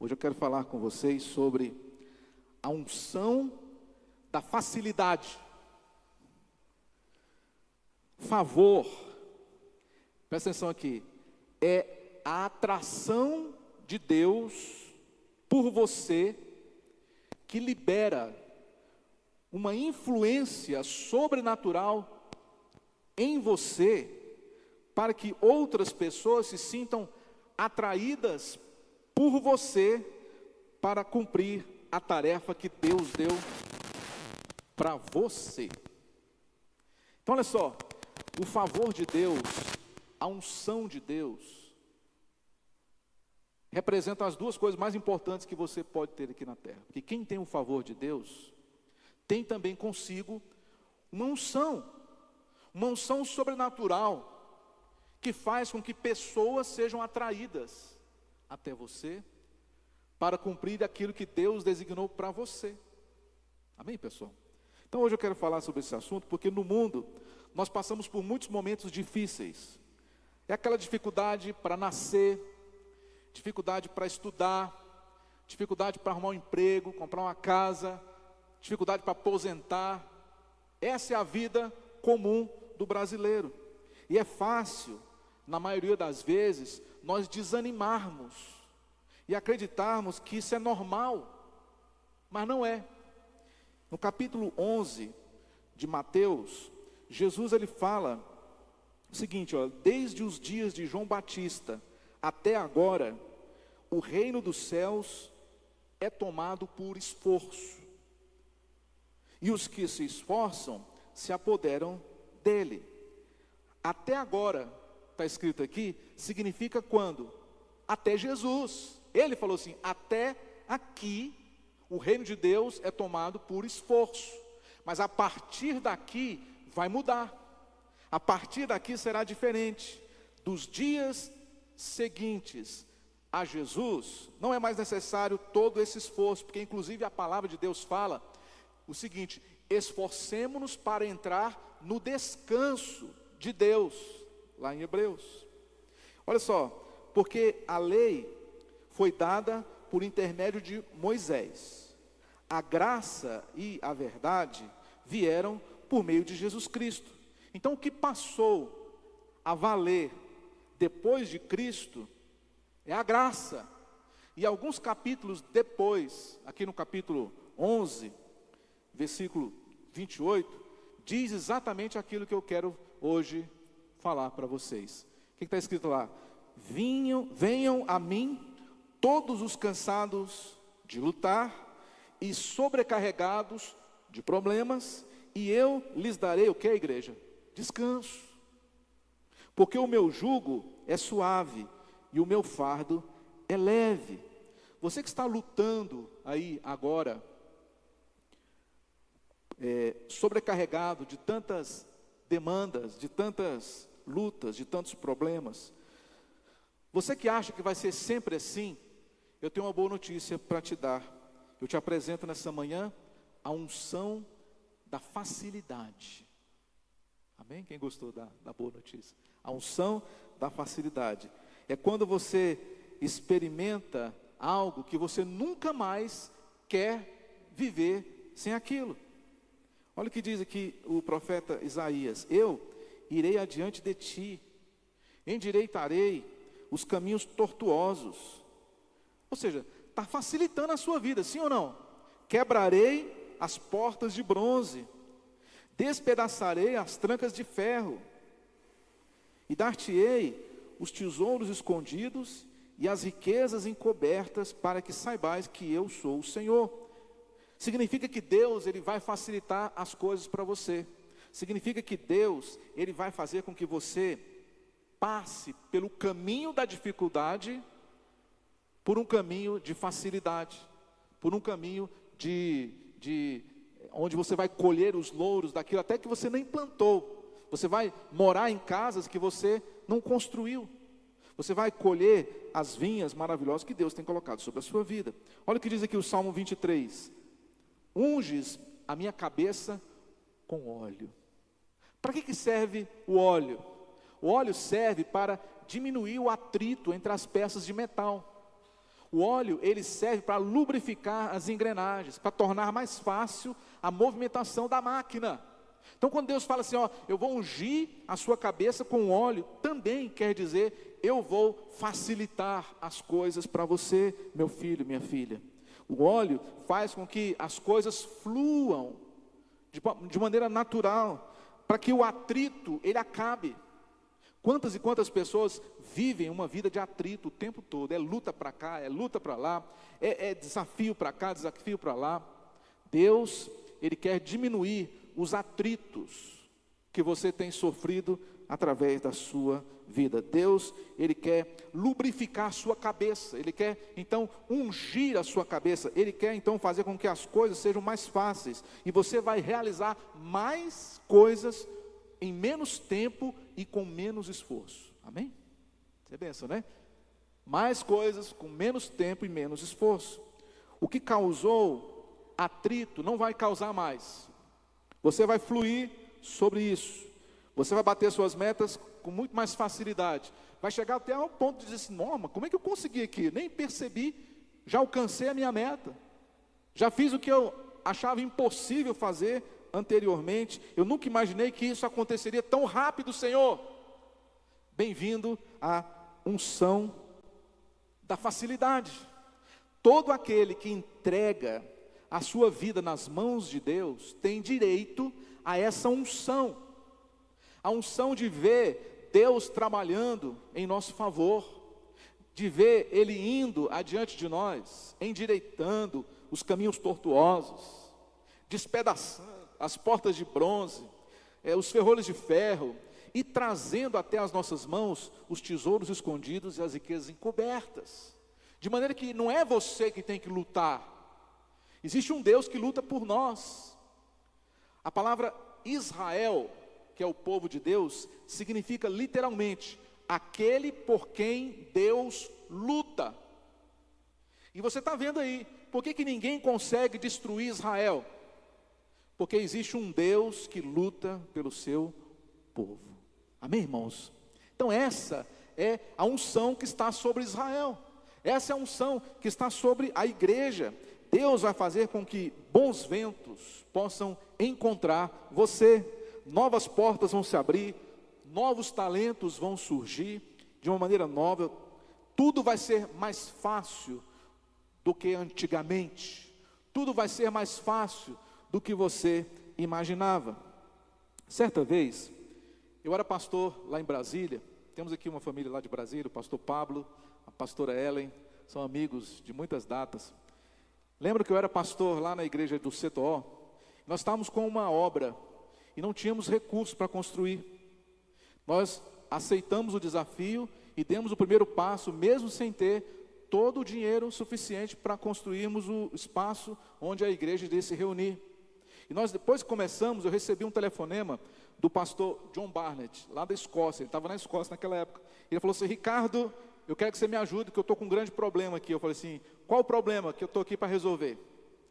Hoje eu quero falar com vocês sobre a unção da facilidade. Favor, presta atenção aqui, é a atração de Deus por você que libera uma influência sobrenatural em você para que outras pessoas se sintam atraídas por você para cumprir a tarefa que Deus deu para você. Então olha só, o favor de Deus, a unção de Deus, representam as duas coisas mais importantes que você pode ter aqui na terra. Porque quem tem o favor de Deus, tem também consigo uma unção sobrenatural, que faz com que pessoas sejam atraídas até você, para cumprir aquilo que Deus designou para você. Amém, pessoal? Então hoje eu quero falar sobre esse assunto, porque no mundo nós passamos por muitos momentos difíceis. É aquela dificuldade para nascer, dificuldade para estudar, dificuldade para arrumar um emprego, comprar uma casa, dificuldade para aposentar. Essa é a vida comum do brasileiro. E é fácil, na maioria das vezes, nós desanimarmos e acreditarmos que isso é normal, mas não é. No capítulo 11 de Mateus, Jesus ele fala o seguinte, desde os dias de João Batista até agora, o reino dos céus é tomado por esforço, e os que se esforçam se apoderam dele. Até agora, está escrito aqui, significa quando? Até Jesus. Ele falou assim, até aqui o reino de Deus é tomado por esforço, mas a partir daqui vai mudar. A partir daqui será diferente. Dos dias seguintes a Jesus, não é mais necessário todo esse esforço, porque inclusive a palavra de Deus fala o seguinte, esforcemo-nos para entrar no descanso de Deus, lá em Hebreus. Olha só, porque a lei foi dada por intermédio de Moisés. A graça e a verdade vieram por meio de Jesus Cristo. Então o que passou a valer depois de Cristo é a graça. E alguns capítulos depois, aqui no capítulo 11, versículo 28, diz exatamente aquilo que eu quero hoje falar para vocês. O que está escrito lá? Venham a mim todos os cansados de lutar e sobrecarregados de problemas, e eu lhes darei o que, igreja? Descanso. Porque o meu jugo é suave e o meu fardo é leve. Você que está lutando aí agora, sobrecarregado de tantas demandas, de tantas lutas, de tantos problemas, você que acha que vai ser sempre assim, eu tenho uma boa notícia para te dar. Eu te apresento nessa manhã a unção da facilidade. Amém? Quem gostou da boa notícia? A unção da facilidade. É quando você experimenta algo que você nunca mais quer viver sem aquilo. Olha o que diz aqui o profeta Isaías. Eu irei adiante de ti, endireitarei os caminhos tortuosos. Ou seja, está facilitando a sua vida, sim ou não? Quebrarei as portas de bronze, despedaçarei as trancas de ferro, e dar-te-ei os tesouros escondidos e as riquezas encobertas, para que saibais que eu sou o Senhor. Significa que Deus, ele vai facilitar as coisas para você. Significa que Deus, ele vai fazer com que você passe pelo caminho da dificuldade, por um caminho de facilidade, por um caminho de onde você vai colher os louros daquilo até que você nem plantou. Você vai morar em casas que você não construiu. Você vai colher as vinhas maravilhosas que Deus tem colocado sobre a sua vida. Olha o que diz aqui o Salmo 23. Unges a minha cabeça com óleo. Para que serve o óleo? O óleo serve para diminuir o atrito entre as peças de metal. O óleo, ele serve para lubrificar as engrenagens, para tornar mais fácil a movimentação da máquina. Então, quando Deus fala assim, ó, eu vou ungir a sua cabeça com óleo, também quer dizer, eu vou facilitar as coisas para você, meu filho, minha filha. O óleo faz com que as coisas fluam de maneira natural, para que o atrito, ele acabe. Quantas e quantas pessoas vivem uma vida de atrito o tempo todo, é luta para cá, é luta para lá, é desafio para cá, desafio para lá. Deus, Ele quer diminuir os atritos que você tem sofrido através da sua vida. Deus, Ele quer lubrificar a sua cabeça, Ele quer então ungir a sua cabeça, Ele quer então fazer com que as coisas sejam mais fáceis, e você vai realizar mais coisas em menos tempo e com menos esforço. Amém? Isso é bênção, né? Mais coisas com menos tempo e menos esforço. O que causou atrito não vai causar mais. Você vai fluir sobre isso. Você vai bater suas metas com muito mais facilidade. Vai chegar até ao ponto de dizer assim, Norma, como é que eu consegui aqui? Nem percebi, já alcancei a minha meta. Já fiz o que eu achava impossível fazer anteriormente. Eu nunca imaginei que isso aconteceria tão rápido, Senhor. Bem-vindo à unção da facilidade. Todo aquele que entrega a sua vida nas mãos de Deus tem direito a essa unção. A unção de ver Deus trabalhando em nosso favor, de ver Ele indo adiante de nós, endireitando os caminhos tortuosos, despedaçando as portas de bronze, os ferrolhos de ferro, e trazendo até as nossas mãos os tesouros escondidos e as riquezas encobertas. De maneira que não é você que tem que lutar, existe um Deus que luta por nós. A palavra Israel, que é o povo de Deus, significa literalmente, aquele por quem Deus luta. E você está vendo aí, por que ninguém consegue destruir Israel? Porque existe um Deus que luta pelo seu povo. Amém, irmãos? Então essa é a unção que está sobre Israel. Essa é a unção que está sobre a igreja. Deus vai fazer com que bons ventos possam encontrar você. Novas portas vão se abrir, novos talentos vão surgir de uma maneira nova. Tudo vai ser mais fácil do que antigamente. Tudo vai ser mais fácil do que você imaginava. Certa vez, eu era pastor lá em Brasília. Temos aqui uma família lá de Brasília, o pastor Pablo, a pastora Ellen, são amigos de muitas datas. Lembro que eu era pastor lá na igreja do CTO. Nós estávamos com uma obra e não tínhamos recursos para construir. Nós aceitamos o desafio e demos o primeiro passo, mesmo sem ter todo o dinheiro suficiente para construirmos o espaço onde a igreja iria se reunir. E nós, depois que começamos, eu recebi um telefonema do pastor John Barnett, lá da Escócia. Ele estava na Escócia naquela época. Ele falou assim, Ricardo, eu quero que você me ajude, que eu estou com um grande problema aqui. Eu falei assim, qual o problema que eu estou aqui para resolver?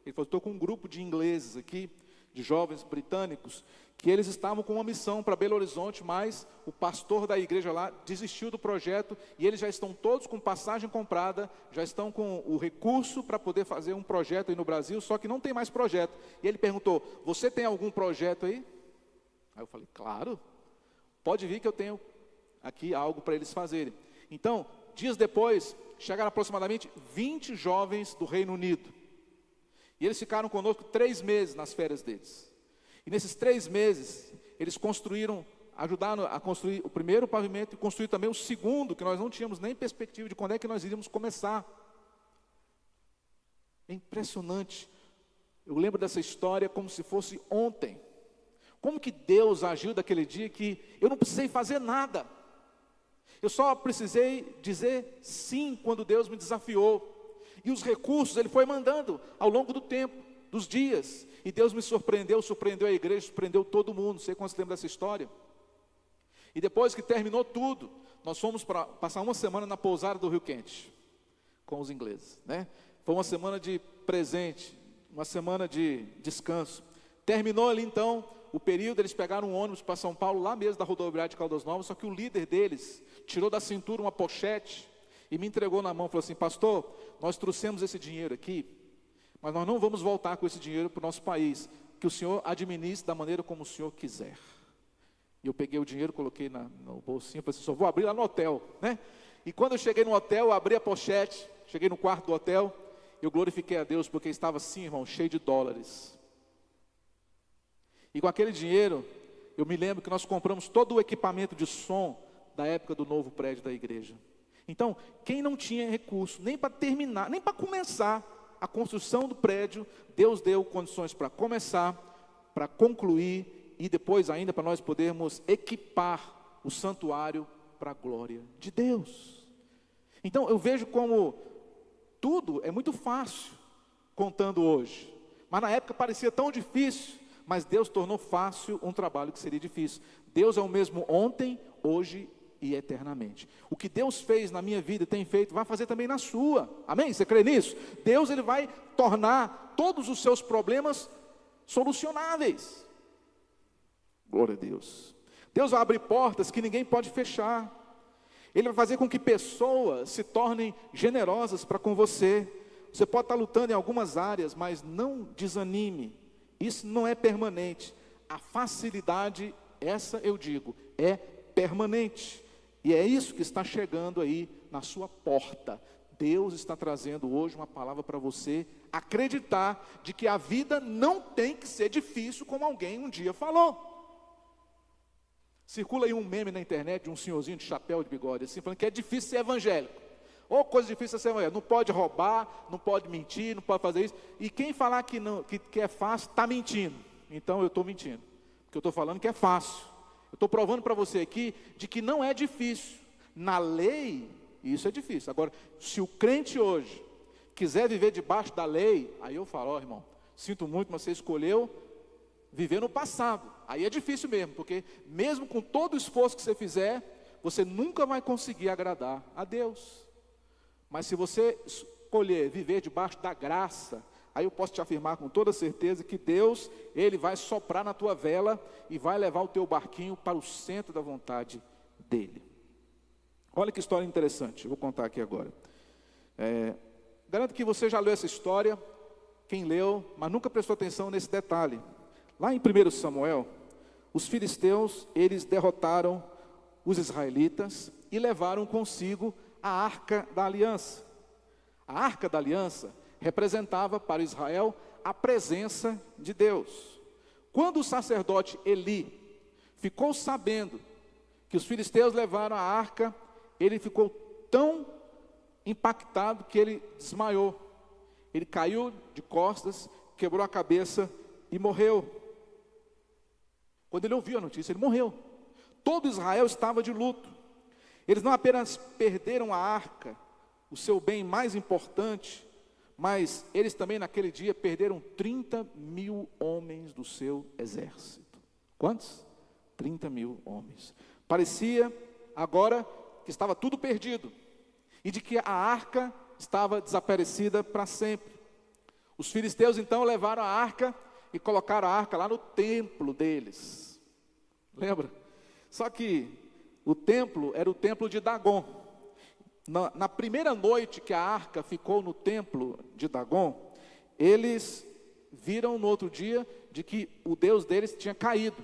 Ele falou, estou com um grupo de ingleses aqui, de jovens britânicos, que eles estavam com uma missão para Belo Horizonte, mas o pastor da igreja lá desistiu do projeto, e eles já estão todos com passagem comprada, já estão com o recurso para poder fazer um projeto aí no Brasil, só que não tem mais projeto. E ele perguntou, você tem algum projeto aí? Aí eu falei, claro, pode vir que eu tenho aqui algo para eles fazerem. Então, dias depois, chegaram aproximadamente 20 jovens do Reino Unido, e eles ficaram conosco 3 meses nas férias deles. E nesses 3 meses, eles ajudaram a construir o primeiro pavimento e construir também o segundo, que nós não tínhamos nem perspectiva de quando é que nós iríamos começar. É impressionante. Eu lembro dessa história como se fosse ontem. Como que Deus agiu daquele dia que eu não precisei fazer nada. Eu só precisei dizer sim quando Deus me desafiou. E os recursos Ele foi mandando ao longo do tempo, dos dias. E Deus me surpreendeu a igreja, surpreendeu todo mundo. Não sei quantos lembram dessa história. E depois que terminou tudo, nós fomos para passar uma semana na pousada do Rio Quente, com os ingleses, né? Foi uma semana de presente, uma semana de descanso. Terminou ali então o período, eles pegaram um ônibus para São Paulo, lá mesmo da rodoviária de Caldas Novas, só que o líder deles tirou da cintura uma pochete e me entregou na mão, falou assim: pastor, nós trouxemos esse dinheiro aqui, mas nós não vamos voltar com esse dinheiro para o nosso país, que o senhor administre da maneira como o senhor quiser. E eu peguei o dinheiro, coloquei no bolsinho, falei assim: só vou abrir lá no hotel, né? E quando eu cheguei no hotel, eu abri a pochete, cheguei no quarto do hotel, eu glorifiquei a Deus, porque estava assim, irmão, cheio de dólares. E com aquele dinheiro, eu me lembro que nós compramos todo o equipamento de som da época do novo prédio da igreja. Então, quem não tinha recurso, nem para terminar, nem para começar a construção do prédio, Deus deu condições para começar, para concluir, e depois ainda para nós podermos equipar o santuário para a glória de Deus. Então, eu vejo como tudo é muito fácil, contando hoje. Mas na época parecia tão difícil, mas Deus tornou fácil um trabalho que seria difícil. Deus é o mesmo ontem, hoje e eternamente. O que Deus fez na minha vida, tem feito, vai fazer também na sua. Amém? Você crê nisso? Deus, Ele vai tornar todos os seus problemas solucionáveis. Glória a Deus. Deus vai abrir portas que ninguém pode fechar. Ele vai fazer com que pessoas se tornem generosas para com você. Você pode estar lutando em algumas áreas, mas não desanime. Isso não é permanente. A facilidade, essa eu digo, é permanente. E é isso que está chegando aí na sua porta. Deus está trazendo hoje uma palavra para você acreditar de que a vida não tem que ser difícil, como alguém um dia falou. Circula aí um meme na internet de um senhorzinho de chapéu de bigode, assim, falando que é difícil ser evangélico. Ou coisa difícil ser evangélico. Não pode roubar, não pode mentir, não pode fazer isso. E quem falar que, não, que é fácil, está mentindo. Então eu estou mentindo. Porque eu estou falando que é fácil. Eu estou provando para você aqui de que não é difícil. Na lei, isso é difícil. Agora, se o crente hoje quiser viver debaixo da lei, aí eu falo: ó, irmão, sinto muito, mas você escolheu viver no passado. Aí é difícil mesmo, porque mesmo com todo o esforço que você fizer, você nunca vai conseguir agradar a Deus. Mas se você escolher viver debaixo da graça, aí eu posso te afirmar com toda certeza que Deus, Ele vai soprar na tua vela e vai levar o teu barquinho para o centro da vontade dEle. Olha que história interessante, eu vou contar aqui agora. Garanto que você já leu essa história, quem leu, mas nunca prestou atenção nesse detalhe. Lá em 1 Samuel, os filisteus, eles derrotaram os israelitas e levaram consigo a Arca da Aliança. A Arca da Aliança representava para Israel a presença de Deus. Quando o sacerdote Eli ficou sabendo que os filisteus levaram a arca, ele ficou tão impactado que ele desmaiou. Ele caiu de costas, quebrou a cabeça e morreu. Quando ele ouviu a notícia, ele morreu. Todo Israel estava de luto. Eles não apenas perderam a arca, o seu bem mais importante, mas eles também naquele dia perderam 30.000 homens do seu exército. Quantos? 30.000 homens. Parecia agora que estava tudo perdido e de que a arca estava desaparecida para sempre. Os filisteus então levaram a arca e colocaram a arca lá no templo deles. Lembra? Só que o templo era o templo de Dagon. Na primeira noite que a arca ficou no templo de Dagon, eles viram no outro dia de que o Deus deles tinha caído.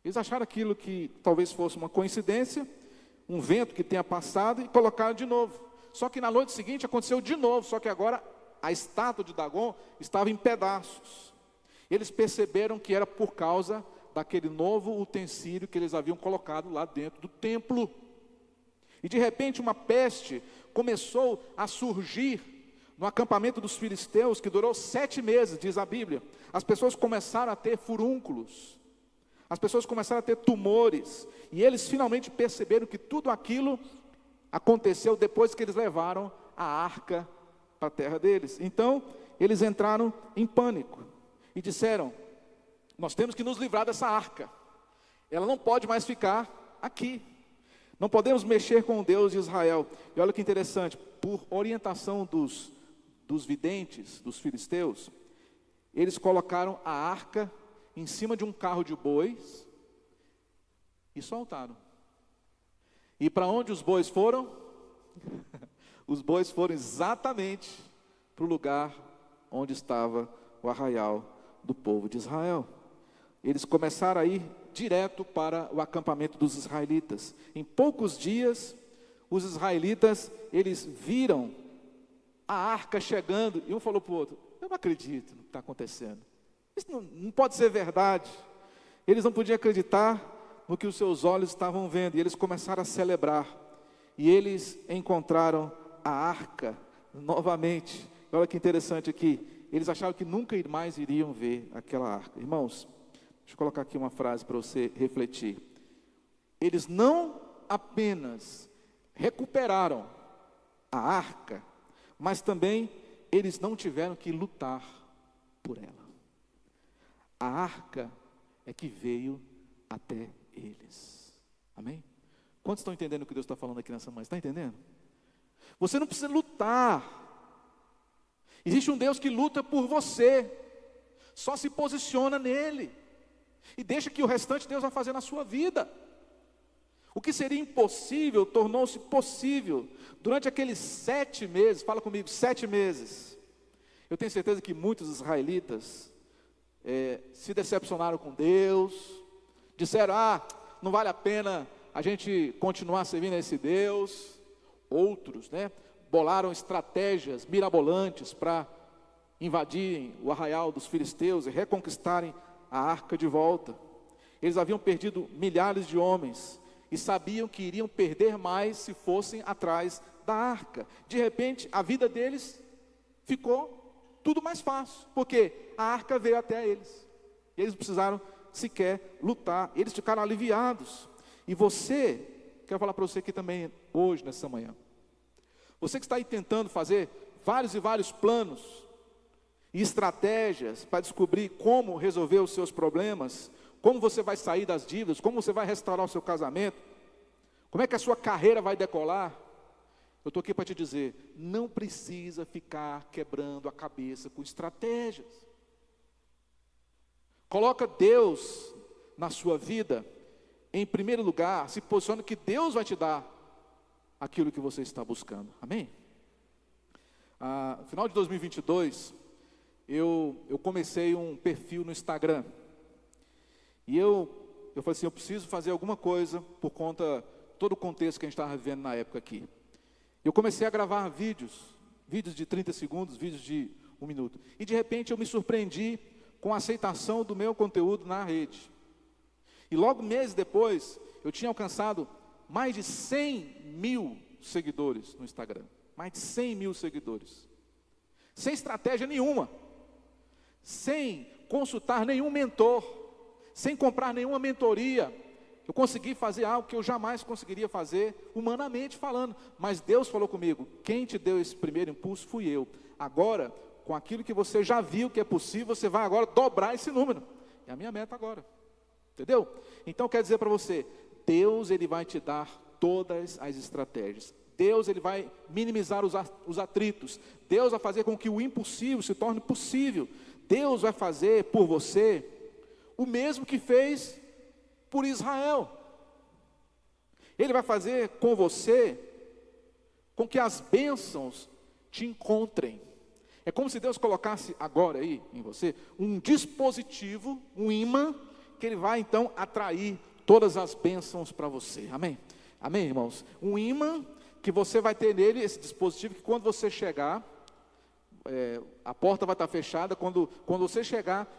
Eles acharam aquilo que talvez fosse uma coincidência, um vento que tenha passado, e colocaram de novo. Só que na noite seguinte aconteceu de novo, só que agora a estátua de Dagon estava em pedaços. Eles perceberam que era por causa daquele novo utensílio que eles haviam colocado lá dentro do templo. E de repente uma peste começou a surgir no acampamento dos filisteus, que durou 7 meses, diz a Bíblia. As pessoas começaram a ter furúnculos, as pessoas começaram a ter tumores, e eles finalmente perceberam que tudo aquilo aconteceu depois que eles levaram a arca para a terra deles. Então, eles entraram em pânico e disseram: nós temos que nos livrar dessa arca, ela não pode mais ficar aqui, não podemos mexer com o Deus de Israel. E olha que interessante, por orientação dos videntes, dos filisteus, eles colocaram a arca em cima de um carro de bois e soltaram. E para onde os bois foram? Os bois foram exatamente para o lugar onde estava o arraial do povo de Israel. Eles começaram a ir direto para o acampamento dos israelitas. Em poucos dias, os israelitas, eles viram a arca chegando, e um falou para o outro: eu não acredito no que está acontecendo, isso não pode ser verdade. Eles não podiam acreditar no que os seus olhos estavam vendo, e eles começaram a celebrar, e eles encontraram a arca novamente. Olha que interessante aqui, eles acharam que nunca mais iriam ver aquela arca. Irmãos, deixa eu colocar aqui uma frase para você refletir. Eles não apenas recuperaram a arca, mas também eles não tiveram que lutar por ela. A arca é que veio até eles. Amém? Quantos estão entendendo o que Deus está falando aqui nessa manhã? Está entendendo? Você não precisa lutar. Existe um Deus que luta por você. Só se posiciona nele e deixa que o restante Deus vai fazer na sua vida. O que seria impossível tornou-se possível durante aqueles 7 meses. Fala comigo, 7 meses. Eu tenho certeza que muitos israelitas se decepcionaram com Deus, disseram: não vale a pena a gente continuar servindo a esse Deus. Outros, bolaram estratégias mirabolantes para invadirem o arraial dos filisteus e reconquistarem a arca de volta. Eles haviam perdido milhares de homens e sabiam que iriam perder mais se fossem atrás da arca. De repente, a vida deles ficou tudo mais fácil, porque a arca veio até eles. E eles não precisaram sequer lutar, eles ficaram aliviados. E você, quero falar para você aqui também hoje, nessa manhã, você que está aí tentando fazer vários e vários planos e estratégias para descobrir como resolver os seus problemas, como você vai sair das dívidas, como você vai restaurar o seu casamento, como é que a sua carreira vai decolar, eu estou aqui para te dizer: não precisa ficar quebrando a cabeça com estratégias. Coloca Deus na sua vida em primeiro lugar, se posiciona que Deus vai te dar aquilo que você está buscando. Amém? No final de 2022, eu comecei um perfil no Instagram. E eu falei assim: eu preciso fazer alguma coisa por conta todo o contexto que a gente estava vivendo na época aqui. Eu comecei a gravar vídeos de 30 segundos, vídeos de 1 minuto. E de repente eu me surpreendi com a aceitação do meu conteúdo na rede. E logo meses depois, eu tinha alcançado mais de 100 mil seguidores no Instagram. Mais de 100 mil seguidores. Sem estratégia nenhuma. Sem consultar nenhum mentor. Sem comprar nenhuma mentoria. Eu consegui fazer algo que eu jamais conseguiria fazer, humanamente falando. Mas Deus falou comigo: quem te deu esse primeiro impulso fui eu. Agora, com aquilo que você já viu que é possível, você vai agora dobrar esse número. É a minha meta agora. Entendeu? Então, quero dizer para você, Deus, Ele vai te dar todas as estratégias. Deus, Ele vai minimizar os atritos. Deus vai fazer com que o impossível se torne possível. Deus vai fazer por você o mesmo que fez por Israel. Ele vai fazer com você com que as bênçãos te encontrem. É como se Deus colocasse agora aí em você um dispositivo, um imã, que Ele vai então atrair todas as bênçãos para você. Amém? Amém, irmãos? Um imã que você vai ter nele, esse dispositivo, que quando você chegar, a porta vai estar fechada. Quando você chegar,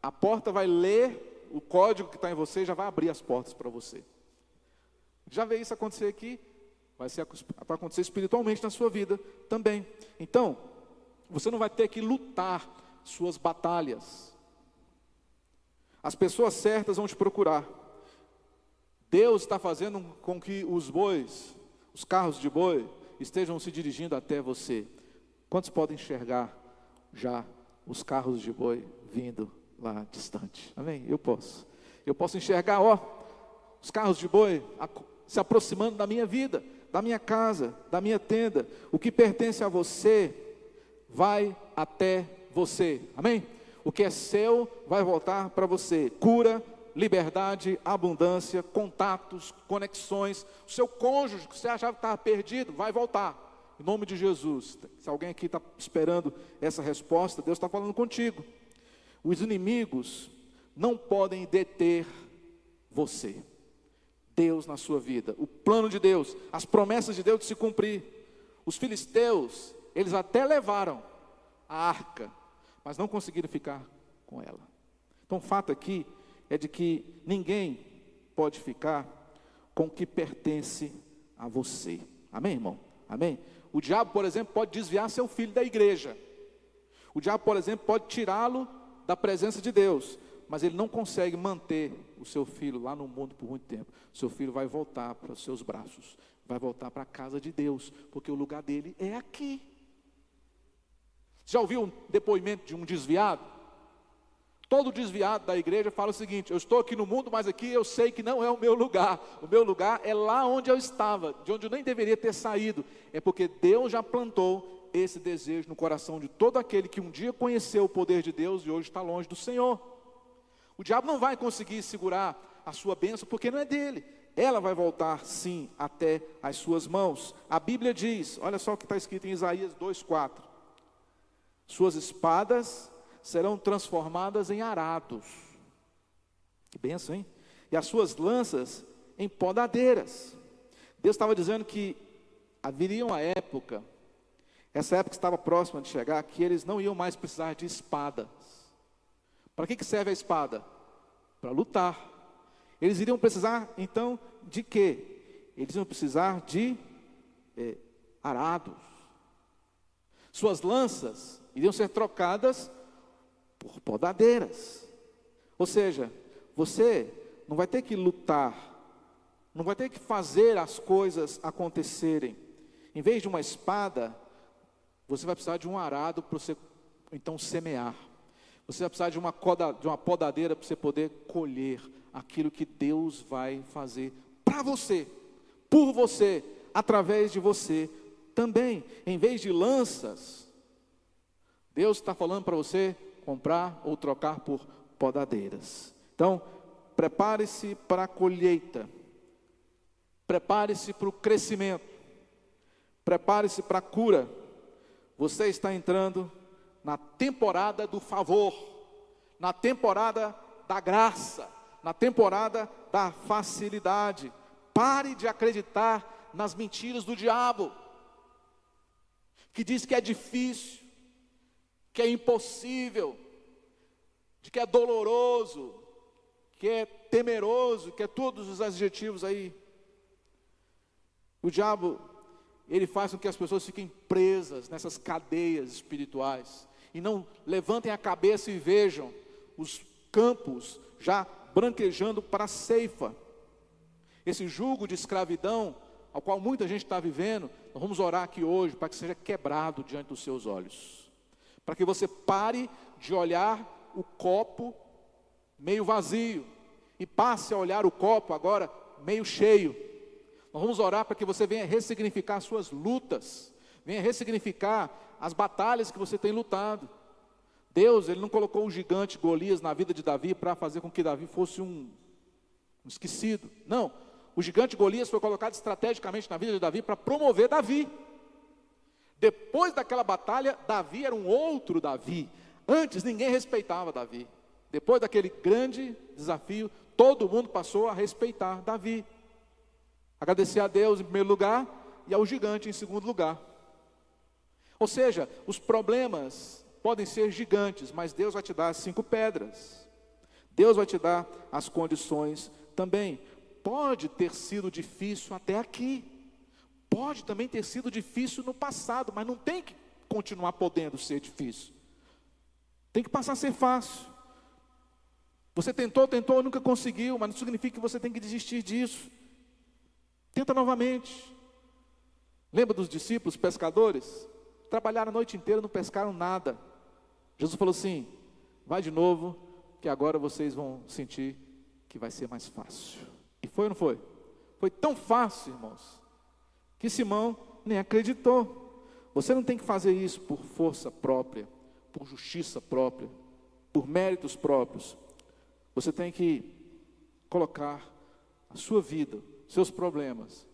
a porta vai ler o código que está em você, já vai abrir as portas para você. Já vê isso acontecer aqui? Vai acontecer espiritualmente na sua vida também. Então, você não vai ter que lutar suas batalhas. As pessoas certas vão te procurar. Deus está fazendo com que os bois, os carros de boi, estejam se dirigindo até você. Quantos podem enxergar já os carros de boi vindo lá distante? Amém? Eu posso enxergar, os carros de boi se aproximando da minha vida, da minha casa, da minha tenda. O que pertence a você vai até você. Amém? O que é seu vai voltar para você. Cura, liberdade, abundância, contatos, conexões. O seu cônjuge, que você achava que estava perdido, vai voltar. Em nome de Jesus. Se alguém aqui está esperando essa resposta, Deus está falando contigo. Os inimigos não podem deter você. Deus na sua vida, o plano de Deus, as promessas de Deus de se cumprir. Os filisteus, eles até levaram a arca, mas não conseguiram ficar com ela. Então o fato aqui é de que ninguém pode ficar com o que pertence a você. Amém, irmão? Amém? O diabo, por exemplo, pode desviar seu filho da igreja. O diabo, por exemplo, pode tirá-lo da presença de Deus, mas ele não consegue manter o seu filho lá no mundo por muito tempo. Seu filho vai voltar para os seus braços, vai voltar para a casa de Deus, porque o lugar dele é aqui. Já ouviu um depoimento de um desviado? Todo desviado da igreja fala o seguinte: eu estou aqui no mundo, mas aqui eu sei que não é o meu lugar. O meu lugar é lá onde eu estava, de onde eu nem deveria ter saído. É porque Deus já plantou esse desejo no coração de todo aquele que um dia conheceu o poder de Deus e hoje está longe do Senhor. O diabo não vai conseguir segurar a sua bênção, porque não é dele. Ela vai voltar sim até as suas mãos. A Bíblia diz, olha só o que está escrito em Isaías 2,4: suas espadas serão transformadas em arados. Que bênção, hein? E as suas lanças em podadeiras. Deus estava dizendo que haveria uma época, essa época estava próxima de chegar, que eles não iam mais precisar de espadas. Para que serve a espada? Para lutar. Eles iriam precisar, então, de quê? Eles iam precisar de arados. Suas lanças iriam ser trocadas por podadeiras. Ou seja, você não vai ter que lutar, não vai ter que fazer as coisas acontecerem. Em vez de uma espada, você vai precisar de um arado para você então semear. Você vai precisar de uma podadeira para você poder colher aquilo que Deus vai fazer para você, por você, através de você também. Em vez de lanças, Deus está falando para você comprar ou trocar por podadeiras. Então, prepare-se para a colheita, prepare-se para o crescimento, prepare-se para a cura. Você está entrando na temporada do favor, na temporada da graça, na temporada da facilidade. Pare de acreditar nas mentiras do diabo, que diz que é difícil, que é impossível, de que é doloroso, que é temeroso, que é todos os adjetivos aí. O diabo, ele faz com que as pessoas fiquem presas nessas cadeias espirituais e não levantem a cabeça e vejam os campos já branquejando para a ceifa. Esse jugo de escravidão ao qual muita gente está vivendo, nós vamos orar aqui hoje para que seja quebrado diante dos seus olhos, para que você pare de olhar o copo meio vazio e passe a olhar o copo agora meio cheio. Nós vamos orar para que você venha ressignificar as suas lutas, venha ressignificar as batalhas que você tem lutado. Deus, Ele não colocou o gigante Golias na vida de Davi para fazer com que Davi fosse um esquecido. Não, o gigante Golias foi colocado estrategicamente na vida de Davi para promover Davi. Depois daquela batalha, Davi era um outro Davi. Antes ninguém respeitava Davi. Depois daquele grande desafio, todo mundo passou a respeitar Davi. Agradecer a Deus em primeiro lugar e ao gigante em segundo lugar. Ou seja, os problemas podem ser gigantes, mas Deus vai te dar as 5 pedras. Deus vai te dar as condições também. Pode ter sido difícil até aqui. Pode também ter sido difícil no passado, mas não tem que continuar podendo ser difícil. Tem que passar a ser fácil. Você tentou, nunca conseguiu, mas não significa que você tem que desistir disso. Tenta novamente. Lembra dos discípulos pescadores? Trabalharam a noite inteira, não pescaram nada. Jesus falou assim: vai de novo, que agora vocês vão sentir que vai ser mais fácil. E foi ou não foi? Foi tão fácil, irmãos, que Simão nem acreditou. Você não tem que fazer isso por força própria, por justiça própria, por méritos próprios. Você tem que colocar a sua vida, seus problemas,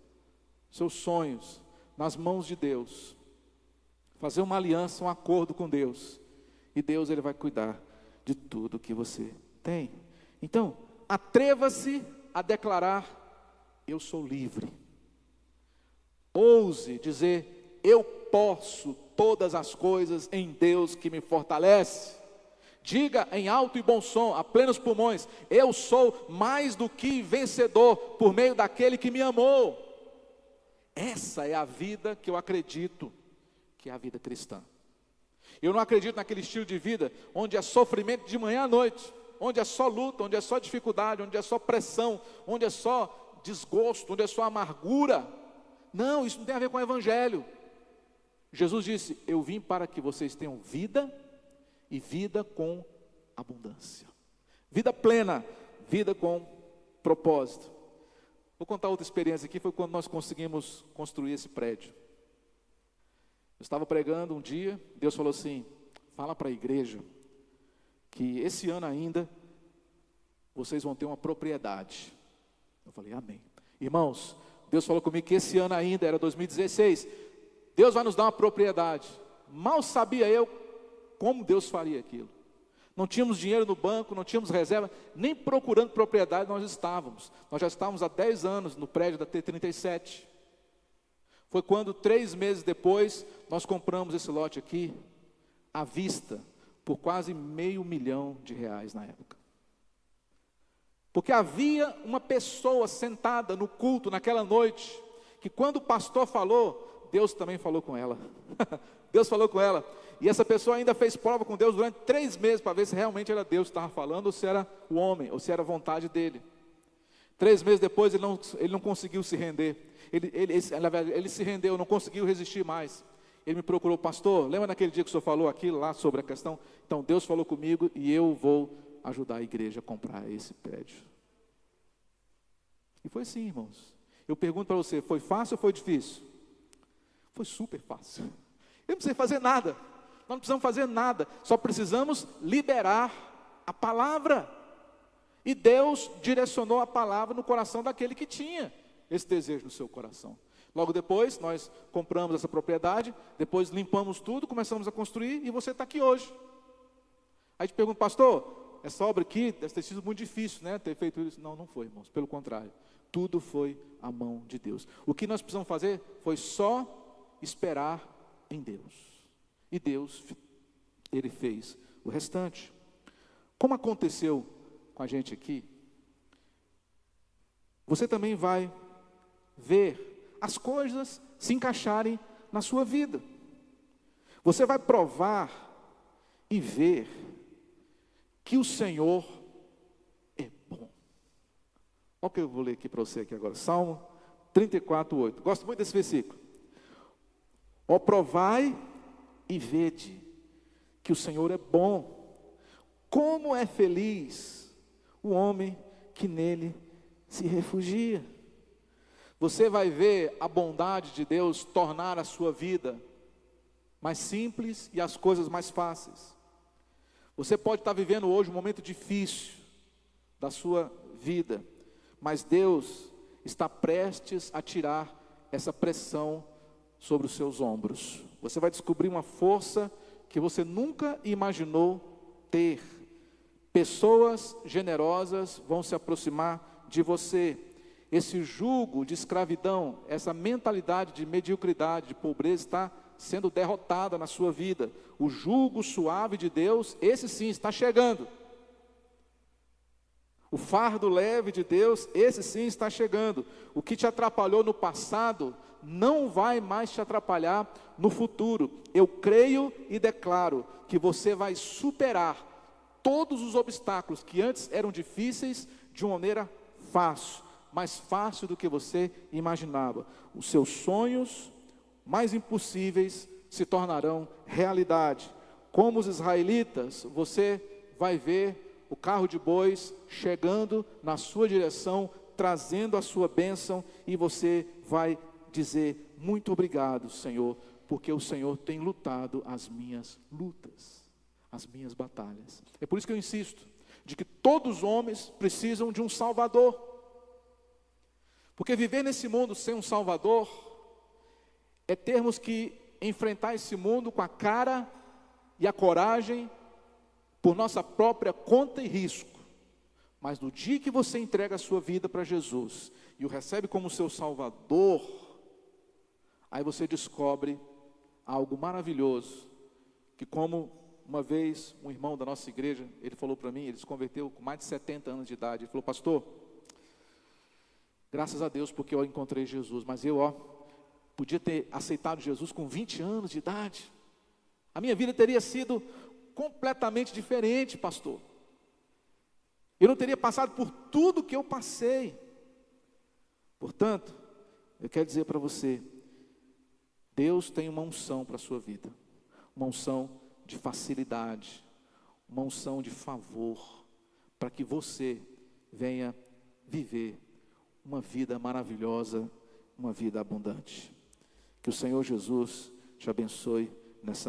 seus sonhos nas mãos de Deus, fazer uma aliança, um acordo com Deus, e Deus ele vai cuidar de tudo que você tem. Então, atreva-se a declarar: eu sou livre. Ouse dizer: eu posso todas as coisas em Deus que me fortalece. Diga em alto e bom som, a plenos pulmões: eu sou mais do que vencedor por meio daquele que me amou. Essa é a vida que eu acredito que é a vida cristã. Eu não acredito naquele estilo de vida onde é sofrimento de manhã à noite, onde é só luta, onde é só dificuldade, onde é só pressão, onde é só desgosto, onde é só amargura. Não, isso não tem a ver com o evangelho. Jesus disse: eu vim para que vocês tenham vida, e vida com abundância, vida plena, vida com propósito. Vou contar outra experiência aqui. Foi quando nós conseguimos construir esse prédio. Eu estava pregando um dia, Deus falou assim: fala para a igreja que esse ano ainda vocês vão ter uma propriedade. Eu falei: amém. Irmãos, Deus falou comigo que esse ano ainda, era 2016, Deus vai nos dar uma propriedade. Mal sabia eu como Deus faria aquilo. Não tínhamos dinheiro no banco, não tínhamos reserva, nem procurando propriedade nós estávamos. Nós já estávamos há 10 anos no prédio da T37. Foi quando 3 meses depois nós compramos esse lote aqui, à vista, por quase R$500 mil na época. Porque havia uma pessoa sentada no culto naquela noite, que quando o pastor falou, Deus também falou com ela. Deus falou com ela. E essa pessoa ainda fez prova com Deus durante 3 meses, para ver se realmente era Deus que estava falando, ou se era o homem, ou se era a vontade dele. 3 meses depois ele não conseguiu se render. Ele se rendeu, não conseguiu resistir mais. Ele me procurou: pastor, lembra naquele dia que o senhor falou aquilo lá sobre a questão? Então Deus falou comigo e eu vou ajudar a igreja a comprar esse prédio. E foi assim, irmãos. Eu pergunto para você: foi fácil ou foi difícil? Foi super fácil. Eu não precisei fazer nada. Nós não precisamos fazer nada. Só precisamos liberar a palavra. E Deus direcionou a palavra no coração daquele que tinha esse desejo no seu coração. Logo depois, nós compramos essa propriedade, depois limpamos tudo, começamos a construir, e você está aqui hoje. Aí te pergunto: pastor, essa obra aqui deve ter sido muito difícil, né? Ter feito isso. Não, não foi, irmãos. Pelo contrário, tudo foi a mão de Deus. O que nós precisamos fazer foi só esperar em Deus. E Deus, Ele fez o restante. Como aconteceu com a gente aqui, você também vai ver as coisas se encaixarem na sua vida. Você vai provar e ver que o Senhor é bom. Olha o que eu vou ler aqui para você aqui agora. Salmo 34:8. Gosto muito desse versículo. Ó, provai e vede que o Senhor é bom. Como é feliz o homem que nele se refugia. Você vai ver a bondade de Deus tornar a sua vida mais simples e as coisas mais fáceis. Você pode estar vivendo hoje um momento difícil da sua vida, mas Deus está prestes a tirar essa pressão sobre os seus ombros. Você vai descobrir uma força que você nunca imaginou ter. Pessoas generosas vão se aproximar de você. Esse jugo de escravidão, essa mentalidade de mediocridade, de pobreza, está sendo derrotada na sua vida. O jugo suave de Deus, esse sim, está chegando. O fardo leve de Deus, esse sim está chegando. O que te atrapalhou no passado, não vai mais te atrapalhar no futuro. Eu creio e declaro que você vai superar todos os obstáculos que antes eram difíceis de uma maneira fácil, mais fácil do que você imaginava. Os seus sonhos mais impossíveis se tornarão realidade. Como os israelitas, você vai ver o carro de bois chegando na sua direção, trazendo a sua bênção, e você vai dizer: muito obrigado, Senhor, porque o Senhor tem lutado as minhas lutas, as minhas batalhas. É por isso que eu insisto, de que todos os homens precisam de um Salvador. Porque viver nesse mundo sem um Salvador é termos que enfrentar esse mundo com a cara e a coragem, por nossa própria conta e risco. Mas no dia que você entrega a sua vida para Jesus e o recebe como seu Salvador, aí você descobre algo maravilhoso, que como uma vez um irmão da nossa igreja, ele falou para mim, ele se converteu com mais de 70 anos de idade, ele falou: pastor, graças a Deus porque eu encontrei Jesus, mas eu podia ter aceitado Jesus com 20 anos de idade, a minha vida teria sido completamente diferente, pastor. Eu não teria passado por tudo que eu passei. Portanto, eu quero dizer para você, Deus tem uma unção para a sua vida, uma unção de facilidade, uma unção de favor, para que você venha viver uma vida maravilhosa, uma vida abundante. Que o Senhor Jesus te abençoe nessa manhã.